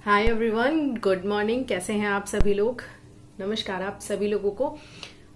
Hi everyone, good morning. कैसे हैं आप सभी लोग? नमस्कार आप सभी लोगों को।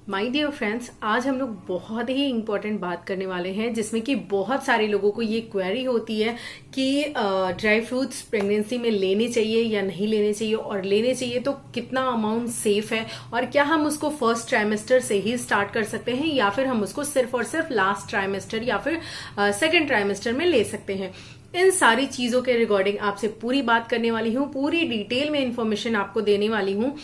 माय डियर फ्रेंड्स, आज हम लोग बहुत ही इंपॉर्टेंट बात करने वाले हैं जिसमें कि बहुत सारे लोगों को ये क्वेरी होती है कि ड्राई फ्रूट्स प्रेगनेंसी में लेने चाहिए या नहीं लेने चाहिए, और लेने चाहिए तो कितना अमाउंट सेफ है, और क्या हम उसको फर्स्ट ट्राइमेस्टर से ही स्टार्ट कर सकते हैं या फिर हम उसको सिर्फ और सिर्फ लास्ट ट्राइमेस्टर या फिर सेकेंड ट्राइमेस्टर में ले सकते हैं। इन सारी चीजों के रिगार्डिंग आपसे पूरी बात करने वाली हूँ, पूरी डिटेल में इंफॉर्मेशन आपको देने वाली हूँ।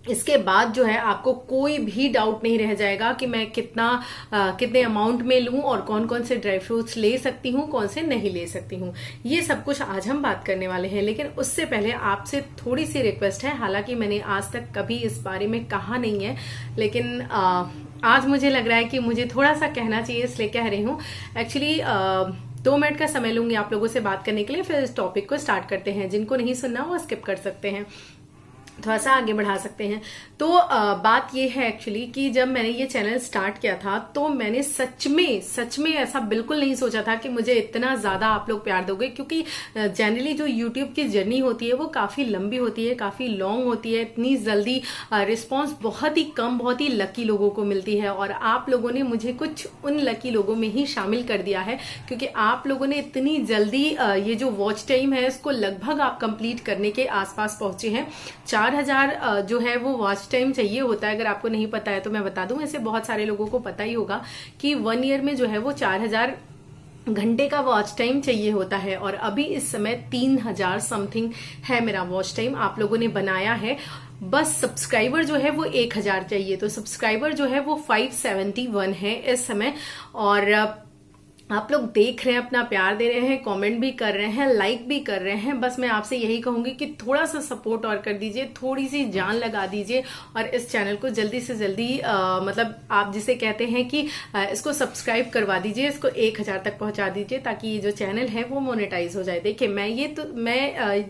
इसके बाद जो है आपको कोई भी डाउट नहीं रह जाएगा कि मैं कितने अमाउंट में लूं और कौन कौन से ड्राई फ्रूट्स ले सकती हूं, कौन से नहीं ले सकती हूं। ये सब कुछ आज हम बात करने वाले हैं, लेकिन उससे पहले आपसे थोड़ी सी रिक्वेस्ट है। हालांकि मैंने आज तक कभी इस बारे में कहा नहीं है, लेकिन आज मुझे लग रहा है कि मुझे थोड़ा सा कहना चाहिए, इसलिए कह रही हूँ। एक्चुअली 2 मिनट का समय लूंगी आप लोगों से बात करने के लिए, फिर इस टॉपिक को स्टार्ट करते हैं। जिनको नहीं सुनना वो स्किप कर सकते हैं, थोड़ा सा आगे बढ़ा सकते हैं। तो बात ये है एक्चुअली कि जब मैंने ये चैनल स्टार्ट किया था तो मैंने सच में ऐसा बिल्कुल नहीं सोचा था कि मुझे इतना ज्यादा आप लोग प्यार दोगे, क्योंकि जनरली जो यूट्यूब की जर्नी होती है वो काफी लंबी होती है, काफी लॉन्ग होती है। इतनी जल्दी रिस्पॉन्स बहुत ही कम, बहुत ही लकी लोगों को मिलती है, और आप लोगों ने मुझे कुछ उन लकी लोगों में ही शामिल कर दिया है, क्योंकि आप लोगों ने इतनी जल्दी ये जो वॉच टाइम है इसको लगभग आप कंप्लीट करने के आसपास पहुंचे हैं। 4000 जो है वो वॉच टाइम चाहिए होता है। अगर आपको नहीं पता है तो मैं बता दूं, ऐसे बहुत सारे लोगों को पता ही होगा कि 1 ईयर में जो है वो 4000 घंटे का वॉच टाइम चाहिए होता है, और अभी इस समय 3000 समथिंग है मेरा वॉच टाइम आप लोगों ने बनाया है। बस सब्सक्राइबर जो है वो 1000 चाहिए, तो सब्सक्राइबर जो है वो 571 है इस समय। और आप लोग देख रहे हैं, अपना प्यार दे रहे हैं, कमेंट भी कर रहे हैं, लाइक भी कर रहे हैं। बस मैं आपसे यही कहूंगी कि थोड़ा सा सपोर्ट और कर दीजिए, थोड़ी सी जान लगा दीजिए, और इस चैनल को जल्दी से जल्दी मतलब आप जिसे कहते हैं कि इसको सब्सक्राइब करवा दीजिए, इसको 1000 तक पहुंचा दीजिए, ताकि ये जो चैनल है वो मोनेटाइज हो जाए। देखिए मैं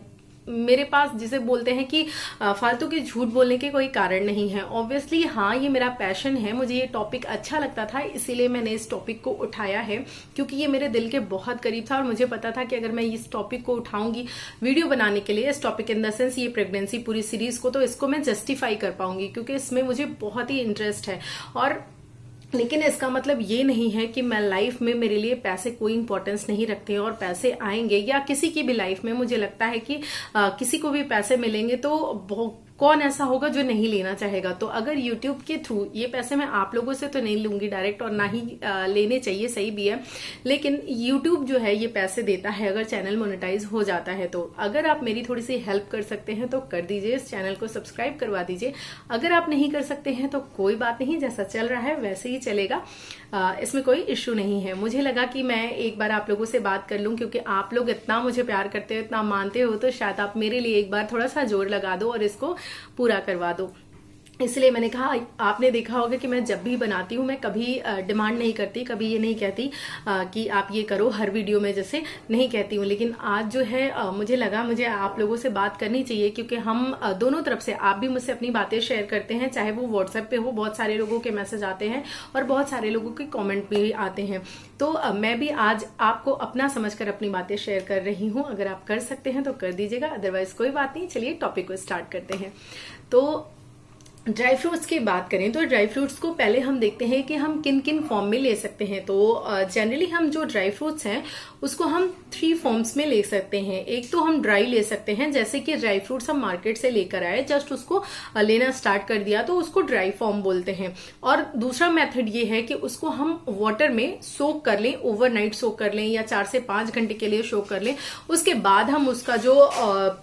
मेरे पास जिसे बोलते हैं कि फालतू के झूठ बोलने के कोई कारण नहीं है। ऑब्वियसली हाँ, ये मेरा पैशन है, मुझे ये टॉपिक अच्छा लगता था, इसीलिए मैंने इस टॉपिक को उठाया है, क्योंकि ये मेरे दिल के बहुत करीब था, और मुझे पता था कि अगर मैं इस टॉपिक को उठाऊंगी वीडियो बनाने के लिए, इस टॉपिक इन द सेंस ये प्रेगनेंसी पूरी सीरीज को, तो इसको मैं जस्टिफाई कर पाऊंगी, क्योंकि इसमें मुझे बहुत ही इंटरेस्ट है। और लेकिन इसका मतलब ये नहीं है कि मैं लाइफ में, मेरे लिए पैसे कोई इंपॉर्टेंस नहीं रखते हैं, और पैसे आएंगे या किसी की भी लाइफ में मुझे लगता है कि किसी को भी पैसे मिलेंगे तो कौन ऐसा होगा जो नहीं लेना चाहेगा। तो अगर YouTube के थ्रू ये पैसे मैं आप लोगों से तो नहीं लूंगी डायरेक्ट, और ना ही लेने चाहिए, सही भी है, लेकिन YouTube जो है ये पैसे देता है अगर चैनल मोनेटाइज हो जाता है। तो अगर आप मेरी थोड़ी सी हेल्प कर सकते हैं तो कर दीजिए, इस चैनल को सब्सक्राइब करवा दीजिए। अगर आप नहीं कर सकते हैं तो कोई बात नहीं, जैसा चल रहा है वैसे ही चलेगा, इसमें कोई इश्यू नहीं है। मुझे लगा कि मैं एक बार आप लोगों से बात कर लूं, क्योंकि आप लोग इतना मुझे प्यार करते हो, इतना मानते हो, तो शायद आप मेरे लिए एक बार थोड़ा सा जोर लगा दो और इसको पूरा करवा दो। इसलिए मैंने कहा, आपने देखा होगा कि मैं जब भी बनाती हूँ मैं कभी डिमांड नहीं करती, कभी ये नहीं कहती कि आप ये करो हर वीडियो में, जैसे नहीं कहती हूँ। लेकिन आज जो है मुझे लगा मुझे आप लोगों से बात करनी चाहिए, क्योंकि हम दोनों तरफ से, आप भी मुझसे अपनी बातें शेयर करते हैं, चाहे वो व्हाट्सएप पे हो, बहुत सारे लोगों के मैसेज आते हैं और बहुत सारे लोगों के कॉमेंट भी आते हैं। तो मैं भी आज आपको अपना समझकर अपनी बातें शेयर कर रही हूँ। अगर आप कर सकते हैं तो कर दीजिएगा, अदरवाइज कोई बात नहीं। चलिए टॉपिक को स्टार्ट करते हैं। तो ड्राई फ्रूट्स की बात करें तो ड्राई फ्रूट्स को पहले हम देखते हैं कि हम किन किन फॉर्म में ले सकते हैं। तो जनरली हम जो ड्राई फ्रूट्स हैं उसको हम 3 फॉर्म्स में ले सकते हैं। एक तो हम ड्राई ले सकते हैं, जैसे कि ड्राई फ्रूट्स हम मार्केट से लेकर आए, जस्ट उसको लेना स्टार्ट कर दिया तो उसको ड्राई फॉर्म बोलते हैं। और दूसरा मेथड ये है कि उसको हम वाटर में सोक कर लें, ओवरनाइट सोक कर लें, या 4 से 5 घंटे के लिए सोक कर लें। उसके बाद हम उसका जो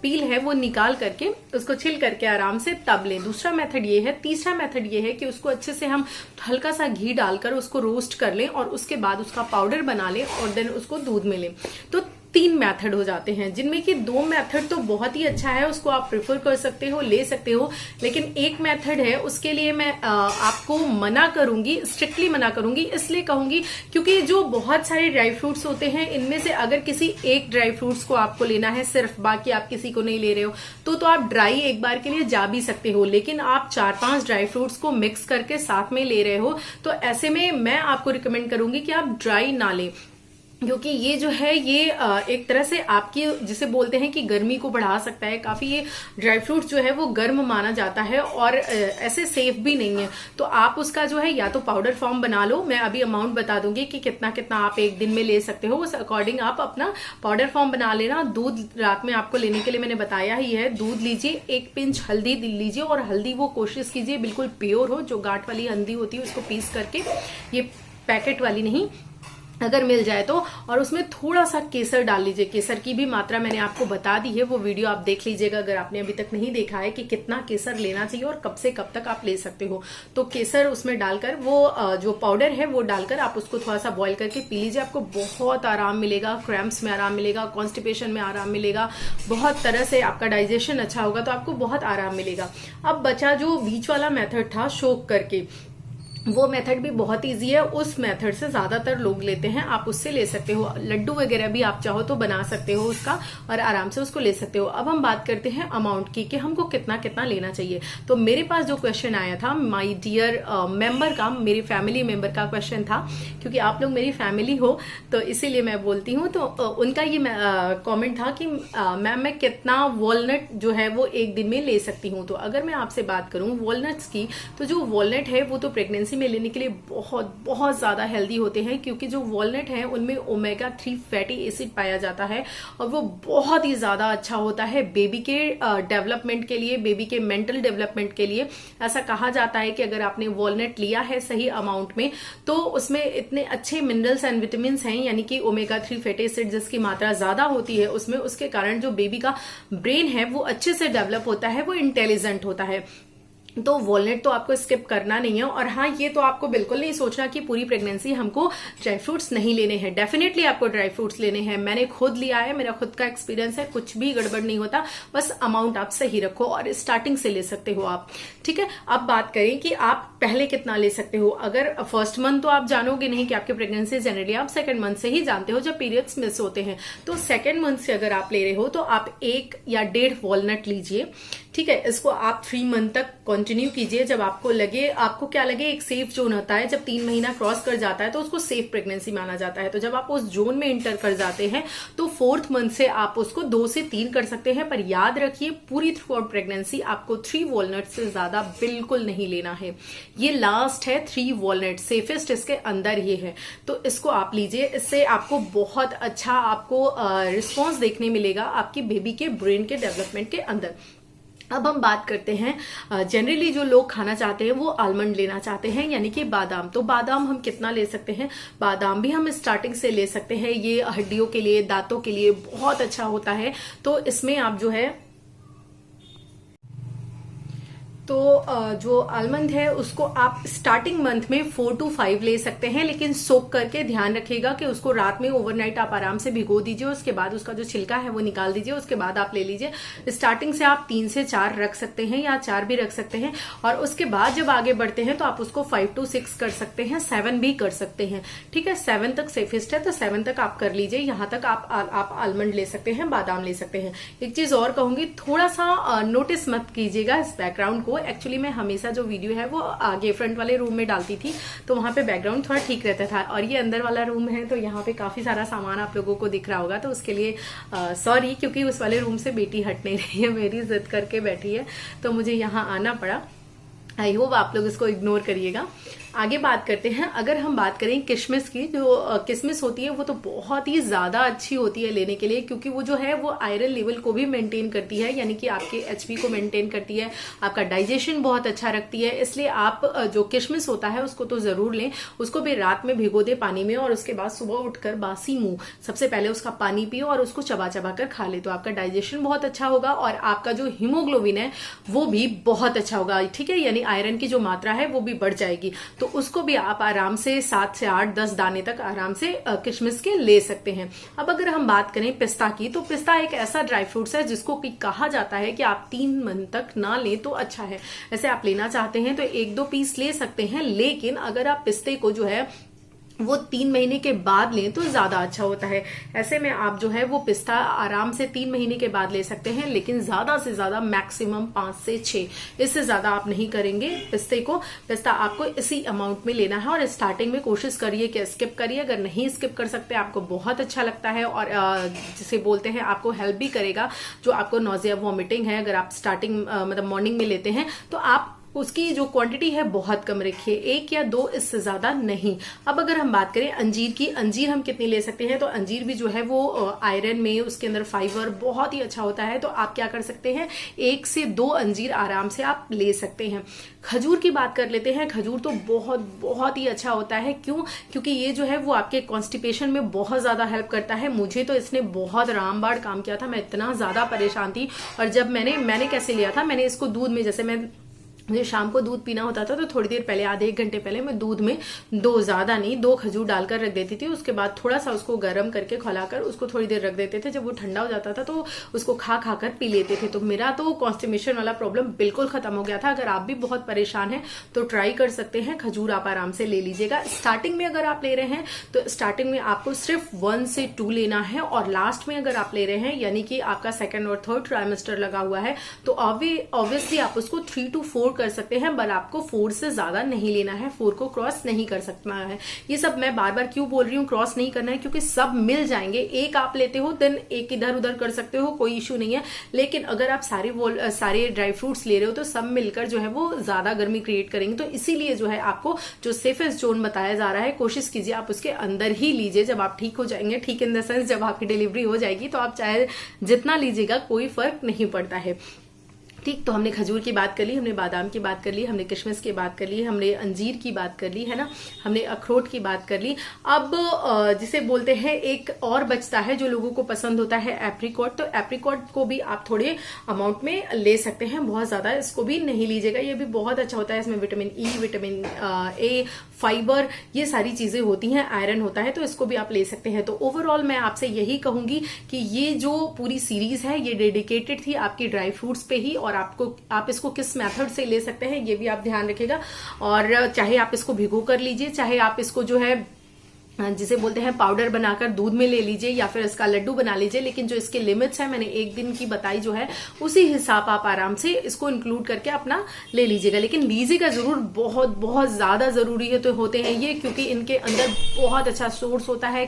पील है वो निकाल करके उसको छिल करके आराम से तब लें। दूसरा मेथड ये है। तीसरा मेथड ये है कि उसको अच्छे से हम हल्का सा घी डालकर उसको रोस्ट कर लें, और उसके बाद उसका पाउडर बना लें, और देन उसको दूध में लें। तो 3 मेथड हो जाते हैं, जिनमें कि 2 मेथड तो बहुत ही अच्छा है, उसको आप प्रेफर कर सकते हो, ले सकते हो। लेकिन एक मेथड है, उसके लिए मैं आपको मना करूंगी, स्ट्रिक्टली मना करूंगी। इसलिए कहूंगी क्योंकि जो बहुत सारे ड्राई फ्रूट्स होते हैं, इनमें से अगर किसी एक ड्राई फ्रूट्स को आपको लेना है सिर्फ, बाकी आप किसी को नहीं ले रहे हो, तो आप ड्राई एक बार के लिए जा भी सकते हो। लेकिन आप 4-5 ड्राई फ्रूट्स को मिक्स करके साथ में ले रहे हो, तो ऐसे में मैं आपको रिकमेंड करूंगी कि आप ड्राई ना लें। क्योंकि ये जो है ये एक तरह से आपकी जिसे बोलते हैं कि गर्मी को बढ़ा सकता है काफी। ये ड्राई फ्रूट जो है वो गर्म माना जाता है और ऐसे सेफ भी नहीं है। तो आप उसका जो है या तो पाउडर फॉर्म बना लो, मैं अभी अमाउंट बता दूंगी कि कितना कितना आप एक दिन में ले सकते हो, उस अकॉर्डिंग आप अपना पाउडर फॉर्म बना लेना। दूध रात में आपको लेने के लिए मैंने बताया ही है। दूध लीजिए, 1 पिंच हल्दी लीजिए, और हल्दी वो कोशिश कीजिए बिल्कुल प्योर हो, जो गांठ वाली हल्दी होती है उसको पीस करके, ये पैकेट वाली नहीं, अगर मिल जाए तो। और उसमें थोड़ा सा केसर डाल लीजिए। केसर की भी मात्रा मैंने आपको बता दी है, वो वीडियो आप देख लीजिएगा अगर आपने अभी तक नहीं देखा है कि कितना केसर लेना चाहिए और कब से कब तक आप ले सकते हो। तो केसर उसमें डालकर वो जो पाउडर है वो डालकर आप उसको थोड़ा सा बॉईल करके पी लीजिए। आपको बहुत आराम मिलेगा, क्रैम्प्स में आराम मिलेगा, कॉन्स्टिपेशन में आराम मिलेगा, बहुत तरह से आपका डाइजेशन अच्छा होगा, तो आपको बहुत आराम मिलेगा। अब बचा जो बीच वाला मेथड था सोक करके, वो मेथड भी बहुत इजी है। उस मेथड से ज्यादातर लोग लेते हैं, आप उससे ले सकते हो। लड्डू वगैरह भी आप चाहो तो बना सकते हो उसका, और आराम से उसको ले सकते हो। अब हम बात करते हैं अमाउंट की कि हमको कितना कितना लेना चाहिए। तो मेरे पास जो क्वेश्चन आया था माय डियर मेंबर का, मेरी फैमिली मेंबर का क्वेश्चन था, क्योंकि आप लोग मेरी फैमिली हो तो इसीलिए मैं बोलती हूँ। तो उनका ये कॉमेंट था कि मैम मैं कितना वॉलनट जो है वो एक दिन में ले सकती हूँ। तो अगर मैं आपसे बात करूँ वॉलनट्स की, तो जो वॉलनट है वो तो प्रेगनेंसी में लेने के लिए बहुत बहुत ज्यादा हेल्दी होते हैं, क्योंकि जो वॉलनट है उनमें ओमेगा 3 फैटी एसिड पाया जाता है, और वो बहुत ही ज्यादा अच्छा होता है बेबी के डेवलपमेंट के लिए, बेबी के मेंटल डेवलपमेंट के लिए। ऐसा कहा जाता है कि अगर आपने वॉलनट लिया है सही अमाउंट में, तो उसमें इतने अच्छे मिनरल्स एंड विटामिन हैं, यानी कि ओमेगा 3 फैटी एसिड जिसकी मात्रा ज्यादा होती है उसमें, उसके कारण जो बेबी का ब्रेन है वो अच्छे से डेवलप होता है, वो इंटेलिजेंट होता है। तो वॉलनट तो आपको स्किप करना नहीं है। और हाँ, ये तो आपको बिल्कुल नहीं सोचना कि पूरी प्रेगनेंसी हमको ड्राई फ्रूट्स नहीं लेने हैं। डेफिनेटली आपको ड्राई फ्रूट्स लेने हैं, मैंने खुद लिया है, मेरा खुद का एक्सपीरियंस है, कुछ भी गड़बड़ नहीं होता। बस अमाउंट आप सही रखो और स्टार्टिंग से ले सकते हो आप, ठीक है। अब बात करें कि आप पहले कितना ले सकते हो। अगर फर्स्ट मंथ तो आप जानोगे नहीं कि आपकी प्रेगनेंसी, जनरली आप सेकंड मंथ से ही जानते हो जब पीरियड्स मिस होते हैं। तो सेकंड मंथ से अगर आप ले रहे हो तो आप 1 या 1.5 वॉलनट लीजिए, ठीक है। इसको आप 3 मंथ तक कंटिन्यू कीजिए। जब आपको लगे, आपको क्या लगे, एक सेफ जोन होता है, जब 3 महीना क्रॉस कर जाता है तो उसको सेफ प्रेगनेंसी माना जाता है। तो जब आप उस जोन में इंटर कर जाते हैं तो 4th मंथ से आप उसको 2 से 3 कर सकते हैं। पर याद रखिए पूरी थ्रू आउट प्रेगनेंसी आपको 3 वॉलनट से ज्यादा बिल्कुल नहीं लेना है। ये लास्ट है 3 वॉलनट, सेफेस्ट इसके अंदर ये है। तो इसको आप लीजिए, इससे आपको बहुत अच्छा आपको रिस्पॉन्स देखने मिलेगा आपकी बेबी के ब्रेन के डेवलपमेंट के अंदर। अब हम बात करते हैं जनरली जो लोग खाना चाहते हैं वो आलमंड लेना चाहते हैं, यानी कि बादाम। तो बादाम हम कितना ले सकते हैं? बादाम भी हम स्टार्टिंग से ले सकते हैं। ये हड्डियों के लिए, दांतों के लिए बहुत अच्छा होता है। तो इसमें आप जो है तो जो आलमंड है उसको आप स्टार्टिंग मंथ में 4 to 5 ले सकते हैं, लेकिन सोक करके ध्यान रखिएगा कि उसको रात में ओवरनाइट आप आराम से भिगो दीजिए। उसके बाद उसका जो छिलका है वो निकाल दीजिए, उसके बाद आप ले लीजिए। स्टार्टिंग से आप 3 से 4 रख सकते हैं या 4 भी रख सकते हैं, और उसके बाद जब आगे बढ़ते हैं तो आप उसको 5 to 6 कर सकते हैं, 7 भी कर सकते हैं, ठीक है। 7 तक सेफेस्ट है, तो 7 तक आप कर लीजिए। यहां तक आप आलमंड ले सकते हैं, बादाम ले सकते हैं। एक चीज और कहूंगी, थोड़ा सा नोटिस मत कीजिएगा इस बैकग्राउंड को। एक्चुअली मैं हमेशा जो वीडियो है वो आगे फ्रंट वाले रूम में डालती थी, तो वहां पे बैकग्राउंड थोड़ा ठीक रहता था। और ये अंदर वाला रूम है तो यहाँ पे काफी सारा सामान आप लोगों को दिख रहा होगा, तो उसके लिए सॉरी, क्योंकि उस वाले रूम से बेटी हट नहीं रही है, मेरी जिद करके बैठी है, तो मुझे यहाँ आना पड़ा। आई होप आप लोग इसको इग्नोर करिएगा। आगे बात करते हैं। अगर हम बात करें किशमिश की, जो किशमिश होती है वो तो बहुत ही ज्यादा अच्छी होती है लेने के लिए, क्योंकि वो जो है वो आयरन लेवल को भी मेंटेन करती है, यानी कि आपके एचपी को मेंटेन करती है, आपका डाइजेशन बहुत अच्छा रखती है। इसलिए आप जो किशमिश होता है उसको तो जरूर लें। उसको भी रात में भिगो दे पानी में, और उसके बाद सुबह उठकर बासी मुंह सबसे पहले उसका पानी पियो और उसको चबा चबा कर खा ले, तो आपका डाइजेशन बहुत अच्छा होगा और आपका जो हीमोग्लोबिन है वो भी बहुत अच्छा होगा, ठीक है। यानी आयरन की जो मात्रा है वो भी बढ़ जाएगी। तो उसको भी आप आराम से 7 से 8, 10 दाने तक आराम से किशमिश के ले सकते हैं। अब अगर हम बात करें पिस्ता की, तो पिस्ता एक ऐसा ड्राई फ्रूट्स है जिसको कहा जाता है कि आप 3 मंथ तक ना लें तो अच्छा है। ऐसे आप लेना चाहते हैं तो 1-2 पीस ले सकते हैं, लेकिन अगर आप पिस्ते को जो है वो 3 महीने के बाद लें तो ज्यादा अच्छा होता है। ऐसे में आप जो है वो पिस्ता आराम से 3 महीने के बाद ले सकते हैं, लेकिन ज्यादा से ज्यादा मैक्सिमम 5 से 6, इससे ज्यादा आप नहीं करेंगे पिस्ते को। पिस्ता आपको इसी अमाउंट में लेना है, और स्टार्टिंग में कोशिश करिए कि स्किप करिए। अगर नहीं स्किप कर सकते, आपको बहुत अच्छा लगता है और जिसे बोलते हैं आपको हेल्प भी करेगा, जो आपको नोजिया वॉमिटिंग है, अगर आप स्टार्टिंग मतलब मॉर्निंग में लेते हैं तो आप उसकी जो क्वांटिटी है बहुत कम रखिए, 1 या 2, इससे ज्यादा नहीं। अब अगर हम बात करें अंजीर की, अंजीर हम कितनी ले सकते हैं, तो अंजीर भी जो है वो आयरन में, उसके अंदर फाइबर बहुत ही अच्छा होता है। तो आप क्या कर सकते हैं, 1 से 2 अंजीर आराम से आप ले सकते हैं। खजूर की बात कर लेते हैं। खजूर तो बहुत बहुत ही अच्छा होता है। क्यों? क्योंकि ये जो है वो आपके कॉन्स्टिपेशन में बहुत ज्यादा हेल्प करता है। मुझे तो इसने बहुत रामबाण काम किया था, मैं इतना ज्यादा परेशान थी। और जब मैंने कैसे लिया था, मैंने इसको दूध में, जैसे मुझे शाम को दूध पीना होता था तो थोड़ी देर पहले, आधे 1 घंटे पहले, मैं दूध में 2, ज्यादा नहीं, 2 खजूर डालकर रख देती थी। उसके बाद थोड़ा सा उसको गर्म करके खौलाकर उसको थोड़ी देर रख देते थे। जब वो ठंडा हो जाता था तो उसको खा कर पी लेते थे। तो मेरा तो कॉन्स्टिपेशन वाला प्रॉब्लम बिल्कुल खत्म हो गया था। अगर आप भी बहुत परेशान हैं तो ट्राई कर सकते हैं, खजूर आप आराम से ले लीजिएगा। स्टार्टिंग में अगर आप ले रहे हैं तो स्टार्टिंग में आपको सिर्फ 1 से 2 लेना है, और लास्ट में अगर आप ले रहे हैं, यानी कि आपका 2nd और 3rd ट्राइमेस्टर लगा हुआ है, तो ऑब्वियसली आप उसको 3 to 4 कर सकते हैं, पर आपको 4 से ज्यादा नहीं लेना है, 4 को क्रॉस नहीं कर सकना है। ये सब मैं बार बार क्यों बोल रही हूँ क्रॉस नहीं करना है, क्योंकि सब मिल जाएंगे। एक आप लेते हो देन एक इधर उधर कर सकते हो, कोई इश्यू नहीं है। लेकिन अगर आप सारे ड्राई फ्रूट्स ले रहे हो तो सब मिलकर जो है वो ज्यादा गर्मी क्रिएट करेंगे। तो इसीलिए जो है आपको जो सेफेस्ट जोन बताया जा रहा है, कोशिश कीजिए आप उसके अंदर ही लीजिए। जब आप ठीक हो जाएंगे, ठीक इन द सेंस जब आपकी डिलीवरी हो जाएगी, तो आप चाहे जितना लीजिएगा कोई फर्क नहीं पड़ता है। ठीक, तो हमने खजूर की बात कर ली, हमने बादाम की बात कर ली, हमने किशमिश की बात कर ली, हमने अंजीर की बात कर ली, है ना, हमने अखरोट की बात कर ली। अब जिसे बोलते हैं एक और बचता है जो लोगों को पसंद होता है, एप्रिकॉट। तो एप्रिकॉट को भी आप थोड़े अमाउंट में ले सकते हैं, बहुत ज्यादा इसको भी नहीं लीजिएगा। ये भी बहुत अच्छा होता है, इसमें vitamin E, vitamin A, fibre, ये सारी चीजें होती हैं, आयरन होता है, तो इसको भी आप ले सकते हैं। तो ओवरऑल मैं आपसे यही कहूंगी कि ये जो पूरी सीरीज है ये डेडिकेटेड थी आपकी ड्राई फ्रूट्स पे ही, और आप इसको किस मेथड से ले सकते हैं ये भी आप ध्यान रखिएगा। और चाहे आप इसको भिगो कर लीजिए, चाहे आप इसको जो है जिसे बोलते हैं पाउडर बनाकर दूध में ले लीजिए, या फिर इसका लड्डू बना लीजिए। लेकिन जो इसके लिमिट्स है, मैंने 1 दिन की बताई जो है, उसी हिसाब आप आराम से इसको इंक्लूड करके अपना ले लीजिएगा। लेकिन लीजिएगा जरूर, बहुत बहुत ज्यादा जरूरी है तो होते हैं ये, क्योंकि इनके अंदर बहुत अच्छा सोर्स होता है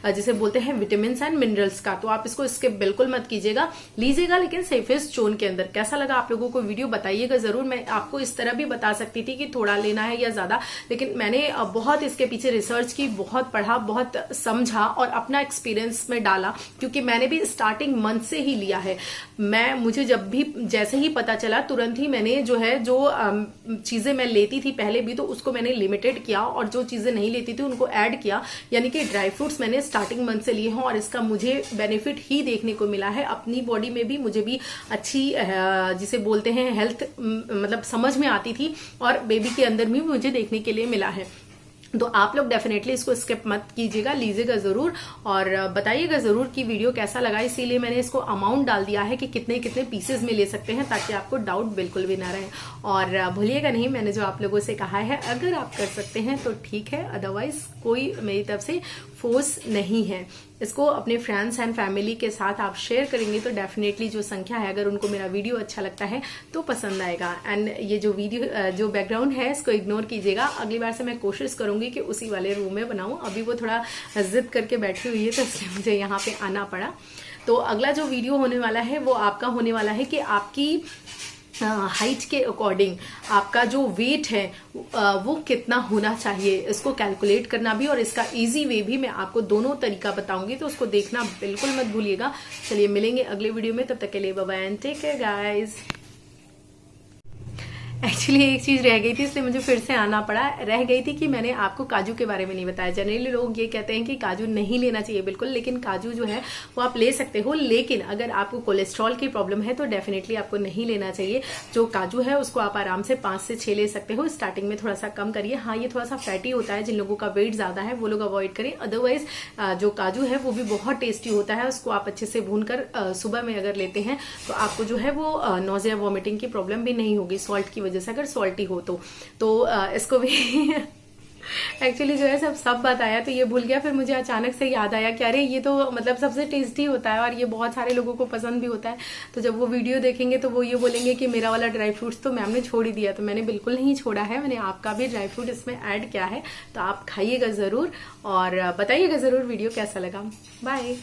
जिसे बोलते हैं विटामिन एंड मिनरल्स का। तो आप इसको स्किप बिल्कुल मत कीजिएगा, लीजिएगा लेकिन सेफेस्ट जोन के अंदर। कैसा लगा आप लोगों को वीडियो, बताइएगा जरूर। मैं आपको इस तरह भी बता सकती थी कि थोड़ा लेना है या ज्यादा, लेकिन मैंने बहुत इसके पीछे रिसर्च की, बहुत पढ़ा, बहुत समझा और अपना एक्सपीरियंस में डाला, क्योंकि मैंने भी स्टार्टिंग मंथ से ही लिया है। मुझे जब भी जैसे ही पता चला, तुरंत ही मैंने जो चीजें मैं लेती थी पहले भी, तो उसको मैंने लिमिटेड किया, और जो चीजें नहीं लेती थी उनको ऐड किया। यानी कि ड्राई फ्रूट्स मैंने स्टार्टिंग मंथ से लिए हैं, और इसका मुझे बेनिफिट ही देखने को मिला है। अपनी बॉडी में भी मुझे भी अच्छी जिसे बोलते हैं हेल्थ मतलब समझ में आती थी, और बेबी के अंदर भी मुझे देखने के लिए मिला है। तो आप लोग डेफिनेटली इसको स्किप मत कीजिएगा, लीजिएगा जरूर, और बताइएगा जरूर कि वीडियो कैसा लगा। इसीलिए मैंने इसको अमाउंट डाल दिया है कि कितने कितने पीसेस में ले सकते हैं, ताकि आपको डाउट बिल्कुल भी ना रहे। और भूलिएगा नहीं, मैंने जो आप लोगों से कहा है, अगर आप कर सकते हैं तो ठीक है, अदरवाइज कोई मेरी तरफ से फोर्स नहीं है। इसको अपने फ्रेंड्स एंड फैमिली के साथ आप शेयर करेंगे तो डेफिनेटली जो संख्या है, अगर उनको मेरा वीडियो अच्छा लगता है तो पसंद आएगा। एंड ये जो बैकग्राउंड है इसको इग्नोर कीजिएगा। अगली बार से मैं कोशिश करूंगी कि उसी वाले रूम में बनाऊं। अभी वो थोड़ा जिद करके बैठी हुई है, तो इसलिए मुझे यहाँ पे आना पड़ा। तो अगला जो वीडियो होने वाला है वो आपका होने वाला है कि आपकी हाइट के अकॉर्डिंग आपका जो वेट है वो कितना होना चाहिए, इसको कैलकुलेट करना भी, और इसका इजी वे भी मैं आपको दोनों तरीका बताऊंगी, तो उसको देखना बिल्कुल मत भूलिएगा। चलिए मिलेंगे अगले वीडियो में, तब तक के लिए bye bye and take care guys. Actually एक चीज रह गई थी, इसलिए मुझे फिर से आना पड़ा। रह गई थी कि मैंने आपको काजू के बारे में नहीं बताया। जनरली लोग ये कहते हैं कि काजू नहीं लेना चाहिए बिल्कुल, लेकिन काजू जो है वो आप ले सकते हो। लेकिन अगर आपको कोलेस्ट्रॉल की प्रॉब्लम है तो डेफिनेटली आपको नहीं लेना चाहिए। जो काजू है उसको आप आराम से 5 से 6 ले सकते हो। स्टार्टिंग में थोड़ा सा कम करिए। हाँ, ये थोड़ा सा फैटी होता है, जिन लोगों का वेट ज्यादा है वो लोग अवॉइड करें। अदरवाइज जो काजू है वो भी बहुत टेस्टी होता है। उसको आप अच्छे से भून कर सुबह में अगर लेते हैं तो आपको जो है वो नोजिया वॉमिटिंग की प्रॉब्लम भी नहीं होगी, सॉल्ट की वजह से, अगर सॉल्टी हो तो इसको भी एक्चुअली जो है सब बताया तो ये भूल गया, फिर मुझे अचानक से याद आया कि अरे ये तो मतलब सबसे टेस्टी होता है और ये बहुत सारे लोगों को पसंद भी होता है। तो जब वो वीडियो देखेंगे तो वो ये बोलेंगे कि मेरा वाला ड्राई फ्रूट्स तो मैम ने छोड़ ही दिया। तो मैंने बिल्कुल नहीं छोड़ा है, मैंने आपका भी ड्राई फ्रूट इसमें ऐड किया है। तो आप खाइएगा जरूर और बताइएगा जरूर वीडियो कैसा लगा। बाय।